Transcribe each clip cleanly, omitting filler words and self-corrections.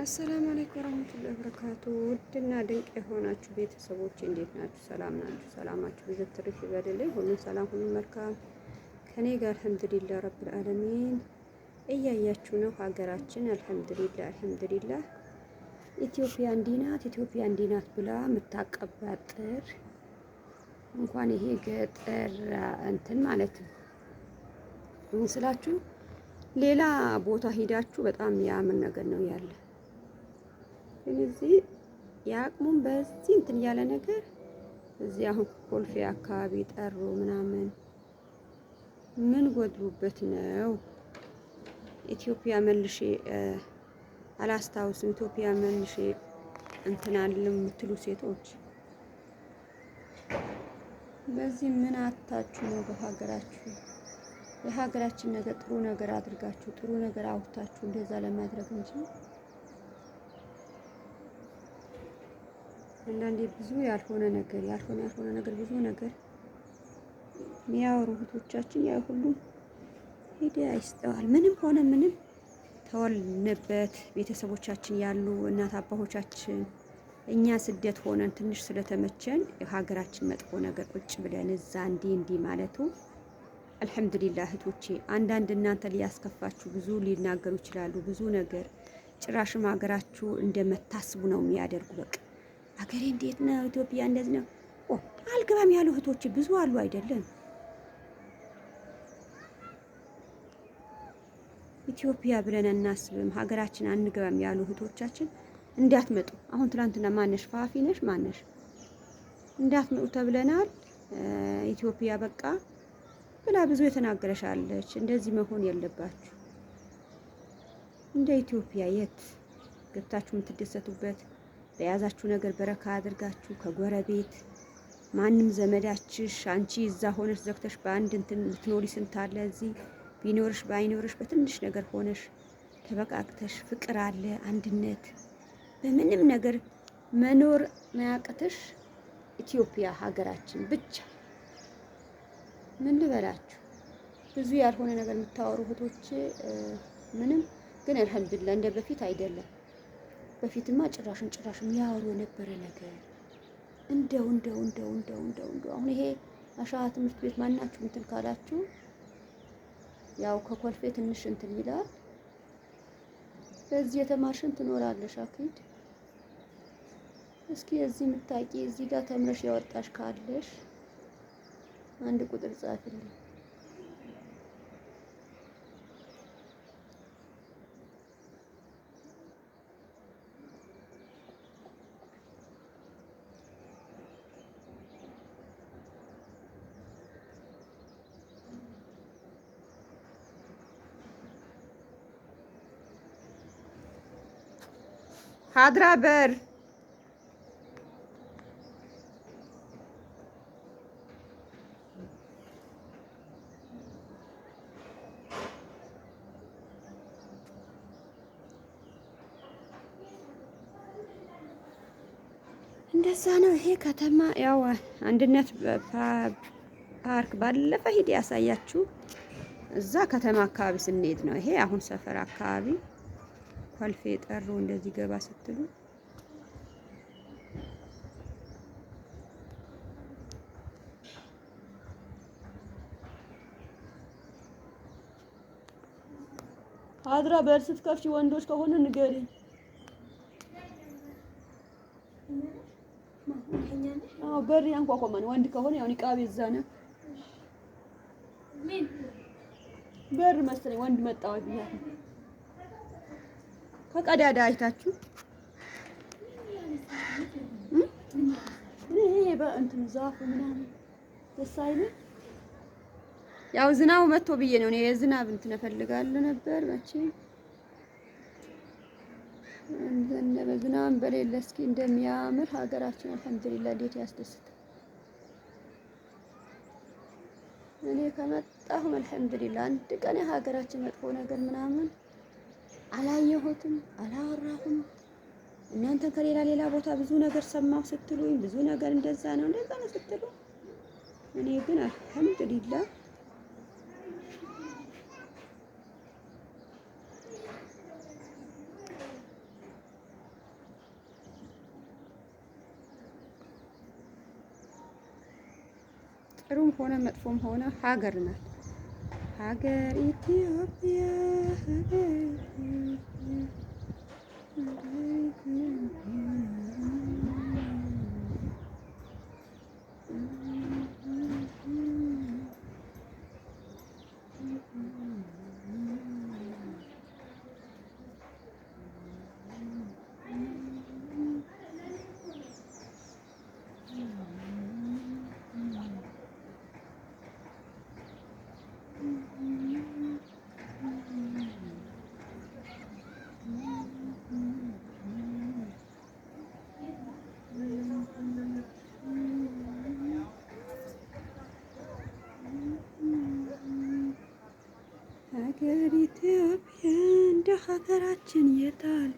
አሰላሙ አለይኩም ወራህመቱላሂ ወበረካቱ። ውድና ድንቅ የሆናችሁ ቤተሰቦች እንዴት ናችሁ? ሰላም ናችሁ? ሰላማችሁ ብዙ ትርፍ ይበልልኝ። ሁሉ ሰላም፣ ሁሉ መልካም ከኔ ጋር አልሐምዱሊላህ ረብል ዓለሚን። እያያችሁ ነው ሀገራችን አልሐምዱሊላህ አልሐምዱሊላህ። ኢትዮጵያ እንዲህ ናት፣ ኢትዮጵያ እንዲህ ናት ብላ የምታቀባጥር እንኳን ይሄ ገጠር እንትን ማለት ነው ስላችሁ ሌላ ቦታ ሂዳችሁ በጣም ያምን ነገር ነው ያለ። ስለዚህ የአቅሙን በዚህ እንትን ያለ ነገር እዚህ አሁን ኮልፌ አካባቢ ጠሩ ምናምን ምን ጎድሉበት ነው? ኢትዮጵያ መልሼ አላስታውስም። ኢትዮጵያ መልሼ እንትን አለም የምትሉ ሴቶች በዚህ ምን አታችሁ ነው? በሀገራችሁ የሀገራችን ነገር ጥሩ ነገር አድርጋችሁ ጥሩ ነገር አውጥታችሁ እንደዛ ለማድረግ እንጂ አንዳንዴ ብዙ ያልሆነ ነገር ብዙ ነገር የሚያወሩ እህቶቻችን ያ ሁሉ ሄደ አይስተዋል። ምንም ሆነ ምንም ተወልንበት ቤተሰቦቻችን ያሉ እናት አባቶቻችን እኛ ስደት ሆነን ትንሽ ስለተመቸን የሀገራችን መጥፎ ነገር ቁጭ ብለን እዛ እንዲህ ማለቱ አልሐምዱሊላህ እህቶቼ። አንዳንድ እናንተ ሊያስከፋችሁ ብዙ ሊናገሩ ይችላሉ። ብዙ ነገር ጭራሽም ሀገራችሁ እንደመታስቡ ነው የሚያደርጉ። በቃ ሀገሬ እንዴት ነው ኢትዮጵያ እንደዚህ ነው አልገባም ያሉ እህቶቼ ብዙ አሉ አይደለም። ኢትዮጵያ ብለን እናስብም ሀገራችን አንገባም ያሉ እህቶቻችን እንዳትመጡ። አሁን ትናንትና ማነሽ ፋፊ ነሽ ማነሽ እንዳትመጡ ተብለናል። ኢትዮጵያ በቃ ብላ ብዙ የተናገረሻለች። እንደዚህ መሆን የለባችሁ። እንደ ኢትዮጵያ የት ገብታችሁ የምትደሰቱበት በያዛችሁ ነገር በረካ አድርጋችሁ ከጎረቤት ማንም ዘመዳችሽ አንቺ እዛ ሆነሽ ዘግተሽ በአንድ እንትን ልትኖሪ ስንት አለ እዚህ ቢኖርሽ ባይኖርሽ በትንሽ ነገር ሆነሽ ተበቃቅተሽ ፍቅር አለ አንድነት በምንም ነገር መኖር ማያቅትሽ ኢትዮጵያ ሀገራችን ብቻ። ምን ልበላችሁ ብዙ ያልሆነ ነገር የምታወሩ እህቶች ምንም ግን አልሐምዱሊላህ እንደ በፊት አይደለም። በፊትማ ጭራሽም ያወሩ የነበረ ነገር እንደው አሁን ይሄ አሻራ ትምህርት ቤት ማናችሁ እንትን ካላችሁ ያው ከኮልፌ ትንሽ እንትን ይላል። በዚህ የተማርሽን ትኖራለሽ አኪድ። እስኪ እዚህ የምታውቂ እዚህ ጋር ተምረሽ ያወጣሽ ካለሽ አንድ ቁጥር ጻፍልኝ። ሀድራ በር እንደዛ ነው። ይሄ ከተማ ያው አንድነት ፓርክ ባለፈ ሂድ ያሳያችሁ እዛ ከተማ አካባቢ ስንሄድ ነው። ይሄ አሁን ሰፈር አካባቢ ኮልፌ ጠሩ እንደዚህ ገባ ስትሉ አድራ በር ስትከፍቺ ወንዶች ከሆነ ንገሪኝ። በር ያንኳኳ ማን ወንድ ከሆነ ያው ኒቃብ ይዛነ ምን በር መሰለኝ ወንድ መጣው ብያለሁ። ከቀዳዳ አይታችሁ ይሄ በእንትን ዛፉ ምናምን ደስ አይልም። ያው ዝናቡ መጥቶ ብዬ ነው እኔ የዝናብ እንትን እፈልጋለሁ ነበር መቼ እንደ በዝናብ በሌለ እስኪ እንደሚያምር ሀገራችን አልሐምዱሊላህ እንዴት ያስደስታል። እኔ ከመጣሁ አልሐምዱሊላህ አንድ ቀን የሀገራችን መጥፎ ነገር ምናምን አላየሁትም አላወራሁም። እናንተ ከሌላ ቦታ ብዙ ነገር ሰማሁ ስትሉኝ ብዙ ነገር እንደዛ ነው ስትሉ እኔ ግን አልሐምዱሊላህ ጥሩም ሆነ መጥፎም ሆነ ሀገር ናት። ሀገር ኢትዮጵያ ሀገር ሀገር ኢትዮጵያ እንደ ሀገራችን የታል?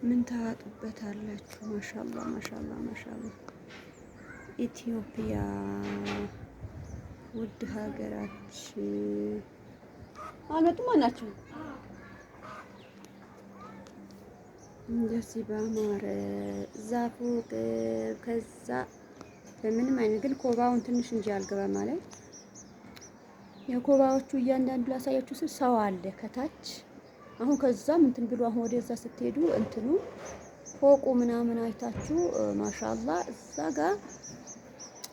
ምን ታጡበታላችሁ? ማሻላ ማሻላ ማሻላ። ኢትዮጵያ ውድ ሀገራችን አልመጡም ናቸው። እንደዚህ በአማረ ዛፉ ከዛ በምንም አይነት ግን ኮባውን ትንሽ እንጂ አልገባ ማለት የኮባዎቹ እያንዳንዱ ላሳያችሁ ስል ሰው አለ ከታች። አሁን ከዛም እንትን ብሎ አሁን ወደዛ ስትሄዱ እንትኑ ፎቁ ምናምን አይታችሁ ማሻአላ እዛ ጋር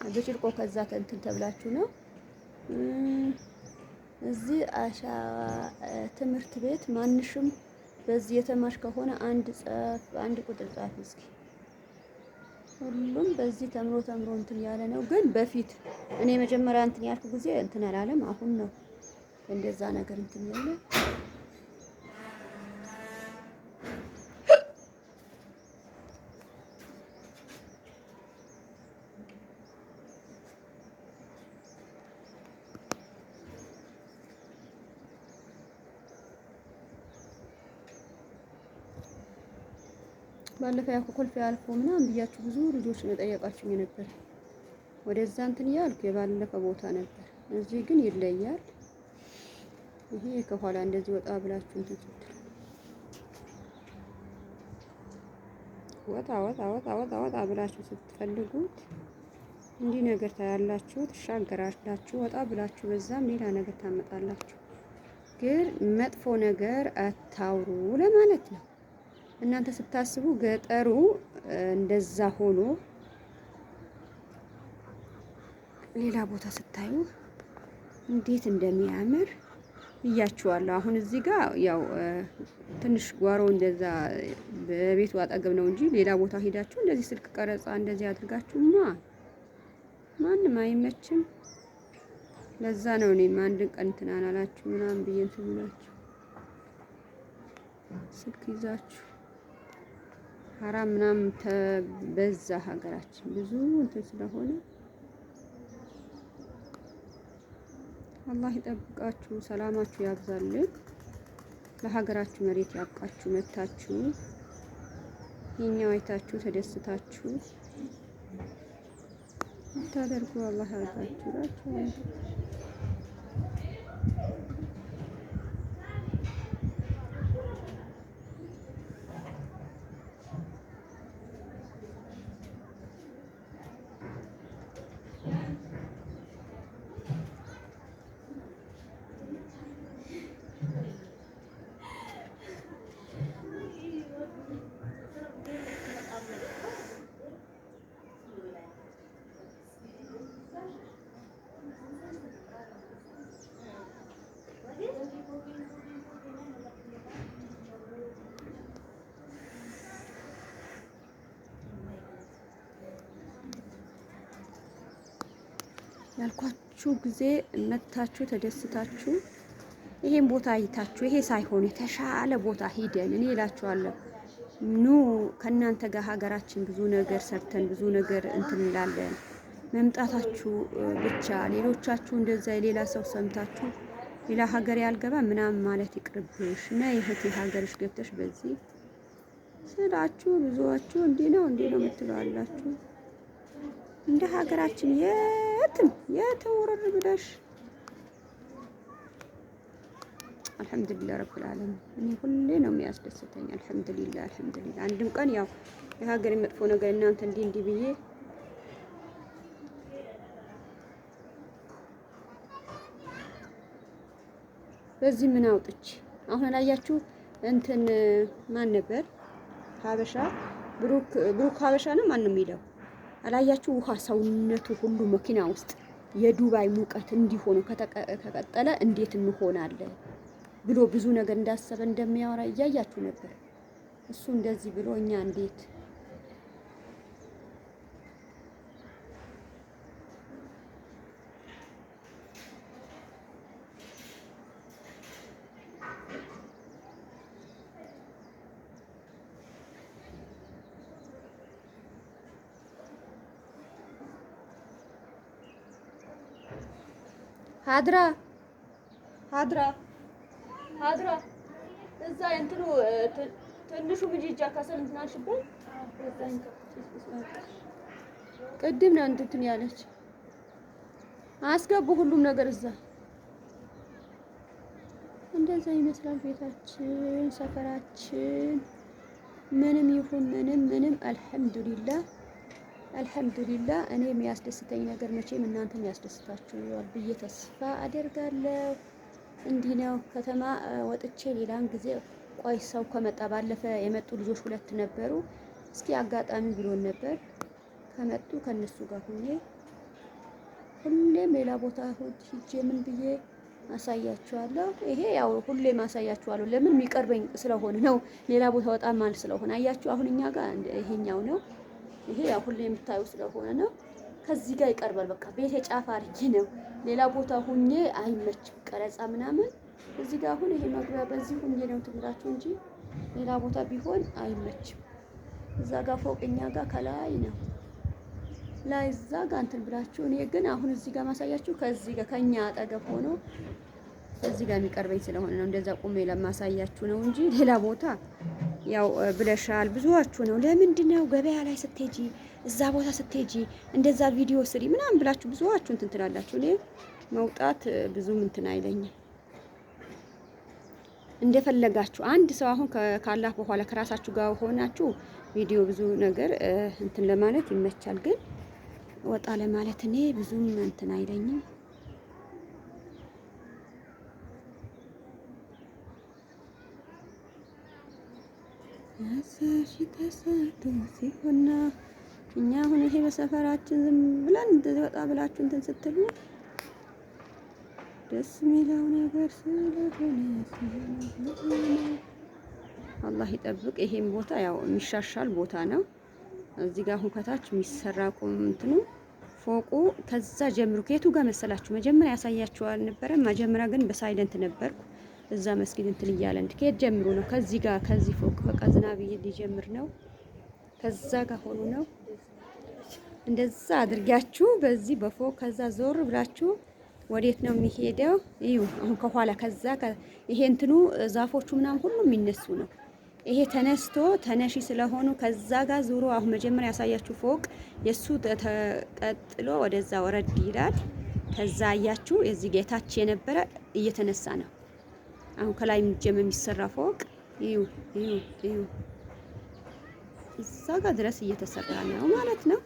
በጭርቆ ከዛ እንትን ተብላችሁ ነው። እዚህ አሻ ትምህርት ቤት ማንሽም በዚህ የተማርሽ ከሆነ አንድ ቁጥር ጻፍ እስኪ። ሁሉም በዚህ ተምሮ እንትን ያለ ነው። ግን በፊት እኔ መጀመሪያ እንትን ያልኩ ጊዜ እንትን አላለም። አሁን ነው እንደዛ ነገር እንትን ያለ። ባለፈው ያው ኮልፌ አልፎ ምናምን ብያችሁ ብዙ ልጆች ነው ጠየቃችሁኝ ነበር። ወደዛ እንትን ያልኩ የባለፈ ቦታ ነበር። እዚህ ግን ይለያል። ይሄ ከኋላ እንደዚህ ወጣ ብላችሁ እንትን ስትሉ ወጣ ብላችሁ ስትፈልጉት እንዲህ ነገር ታያላችሁ፣ ትሻገራላችሁ። ወጣ ብላችሁ በዛም ሌላ ነገር ታመጣላችሁ። ግን መጥፎ ነገር አታውሩ ለማለት ነው። እናንተ ስታስቡ ገጠሩ እንደዛ ሆኖ ሌላ ቦታ ስታዩ እንዴት እንደሚያምር ብያችኋለሁ። አሁን እዚህ ጋር ያው ትንሽ ጓሮ እንደዛ በቤቱ አጠገብ ነው እንጂ ሌላ ቦታ ሄዳችሁ እንደዚህ ስልክ ቀረጻ እንደዚህ አድርጋችሁማ ማንም አይመችም። ለዛ ነው እኔም አንድ ቀን እንትን አላላችሁ ምናምን ብዬ እንትን ብላችሁ ስልክ ይዛችሁ ሀራም ምናምን በዛ ሀገራችን ብዙ እንትን ስለሆነ አላህ ይጠብቃችሁ፣ ሰላማችሁ ያብዛልን፣ ለሀገራችሁ መሬት ያብቃችሁ። መታችሁ የኛው አይታችሁ ተደስታችሁ ታደርጉ አላህ ያርጋችሁ። ያልኳችሁ ጊዜ መታችሁ ተደስታችሁ ይሄን ቦታ አይታችሁ ይሄ ሳይሆን የተሻለ ቦታ ሂደን እኔ እላችኋለሁ ኑ ከእናንተ ጋር ሀገራችን ብዙ ነገር ሰርተን ብዙ ነገር እንትን እንላለን። መምጣታችሁ ብቻ ሌሎቻችሁ እንደዛ የሌላ ሰው ሰምታችሁ ሌላ ሀገር ያልገባ ምናምን ማለት ይቅርብሽ እና የእህቴ ሀገርሽ ገብተሽ በዚህ ስላችሁ ብዙዎቹ እንዲህ ነው የምትለዋላችሁ። እንደ ሀገራችን የትም ውርር ብለሽ አልሐምዱሊላህ ረብል ዓለሚን እኔ ሁሌ ነው የሚያስደስተኝ። አልሐምዱሊላህ አንድም ቀን ያው የሀገር መጥፎ ነገር እናንተ እንዲህ ብዬ በዚህ ምን አውጥቼ አሁን አላያችሁ እንትን ማን ነበር ሀበሻ ብሩክ ሀበሻ ነው ማን ነው የሚለው አላያችሁ? ውሃ ሰውነቱ ሁሉ መኪና ውስጥ የዱባይ ሙቀት እንዲሆኑ ከቀጠለ እንዴት እንሆናለን ብሎ ብዙ ነገር እንዳሰበ እንደሚያወራ እያያችሁ ነበር። እሱ እንደዚህ ብሎ እኛ እንዴት ሀድራ እዛ እንትኑ ትንሹ ምጅጃ ከሰል እንትን አልሽበት ቅድም ነው እንትን ያለች አስገቡ ሁሉም ነገር እዛ እንደዛ ይመስላል ቤታችን ሰፈራችን ምንም ይሁን ምንም አልሐምዱሊላህ እኔ የሚያስደስተኝ ነገር መቼም እናንተም ያስደስታችኋል ብዬ ተስፋ አደርጋለሁ። እንዲህ ነው ከተማ ወጥቼ ሌላን ጊዜ ቆይ ሰው ከመጣ ባለፈ የመጡ ልጆች 2 ነበሩ። እስኪ አጋጣሚ ብሎን ነበር ከመጡ ከነሱ ጋር ሁሌም ሌላ ቦታ ሂጄ ምን ብዬ አሳያችኋለሁ። ይሄ ያው ሁሌም አሳያችኋለሁ ለምን የሚቀርበኝ ስለሆነ ነው። ሌላ ቦታ ወጣ ማለት ስለሆነ አያችሁ። አሁን እኛ ጋር ይሄኛው ነው። ይሄ ያው ሁሌ የምታዩ ስለሆነ ነው። ከዚህ ጋር ይቀርባል። በቃ ቤቴ ጫፍ አድርጌ ነው። ሌላ ቦታ ሁኜ አይመችም ቀረጻ ምናምን። እዚህ ጋር አሁን ይሄ መግቢያ በዚህ ሁኜ ነው ትብላችሁ እንጂ ሌላ ቦታ ቢሆን አይመችም። እዛ ጋር ፎቅኛ ጋር ከላይ ነው ላይ እዛ ጋር እንትን ብላችሁ። እኔ ግን አሁን እዚህ ጋር ማሳያችሁ ከዚህ ጋር ከኛ አጠገብ ሆኖ እዚህ ጋር የሚቀርበኝ ስለሆነ ነው እንደዛ ቁሜ ለማሳያችሁ ነው እንጂ ሌላ ቦታ ያው ብለሻል ብዙዋችሁ ነው። ለምንድን ነው ገበያ ላይ ስትሄጂ እዛ ቦታ ስትሄጂ እንደዛ ቪዲዮ ስሪ ምናምን ብላችሁ ብዙዋችሁ እንትን ትላላችሁ። እኔ መውጣት ብዙም እንትን አይለኝም። እንደፈለጋችሁ አንድ ሰው አሁን ካላህ በኋላ ከራሳችሁ ጋር ሆናችሁ ቪዲዮ ብዙ ነገር እንትን ለማለት ይመቻል። ግን ወጣ ለማለት እኔ ብዙም እንትን አይለኝም። አሳሽ ተሰጥቶ ሲሆንና እኛ አሁን ይሄ በሰፈራችን ዝም ብለን እንደዚህ ወጣ ብላችሁ እንትን ስትሉ ደስ የሚለው ነገር ስለሆነ አላህ ይጠብቅ። ይሄን ቦታ ያው የሚሻሻል ቦታ ነው። እዚህ ጋር አሁን ከታች የሚሰራ እንትኑ ፎቁ ከዛ ጀምሮ ከየቱ ጋር መሰላችሁ? መጀመሪያ ያሳያችኋል ነበረ። መጀመሪያ ግን በሳይለንት ነበርኩ። እዛ መስጊድ እንትን እያለ ከየት ጀምሮ ነው? ከዚህ ጋር ከዚህ ፎቅ በቃ ዝናብ ሊጀምር ነው። ከዛ ጋር ሆኖ ነው እንደዛ አድርጋችሁ በዚህ በፎቅ ከዛ ዞር ብላችሁ ወዴት ነው የሚሄደው? እዩ አሁን ከኋላ ከዛ ይሄ እንትኑ ዛፎቹ ምናምን ሁሉ የሚነሱ ነው። ይሄ ተነስቶ ተነሺ ስለሆኑ ከዛ ጋር ዙሮ አሁን መጀመሪያ ያሳያችሁ ፎቅ የሱ ተቀጥሎ ወደዛ ወረድ ይላል። ከዛ አያችሁ የዚህ ጌታች የነበረ እየተነሳ ነው። አሁን ከላይ የሚሰራ ፎቅ እዩ እዛ ጋር ድረስ እየተሰራ ነው ማለት ነው።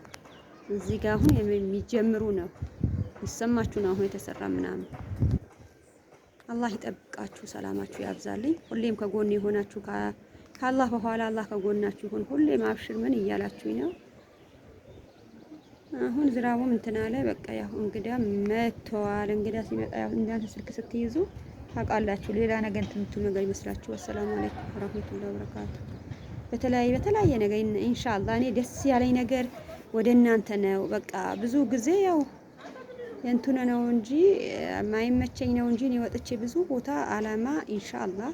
እዚህ ጋር አሁን የሚጀምሩ ነው ይሰማችሁ ነው አሁን የተሰራ ምናምን። አላህ ይጠብቃችሁ፣ ሰላማችሁ ያብዛልኝ። ሁሌም ከጎን የሆናችሁ ከአላህ በኋላ አላህ ከጎናችሁ ይሁን። ሁሌም አብሽር ምን እያላችሁኝ ነው። አሁን ዝራቡም እንትን አለ በቃ ያው እንግዳ መጥተዋል። እንግዳ ሲመጣ ያው እንዳንተ ስልክ ስትይዙ ታውቃላችሁ ሌላ ነገር እንትን ነገር ይመስላችሁ። አሰላሙ አለይኩም ወራህመቱላሂ ወበረካቱ። በተለያየ ነገር ኢንሻአላህ እኔ ደስ ያለኝ ነገር ወደ እናንተ ነው። በቃ ብዙ ጊዜ ያው የእንትኑ ነው እንጂ ማይመቸኝ ነው እንጂ እኔ ወጥቼ ብዙ ቦታ አላማ ኢንሻአላህ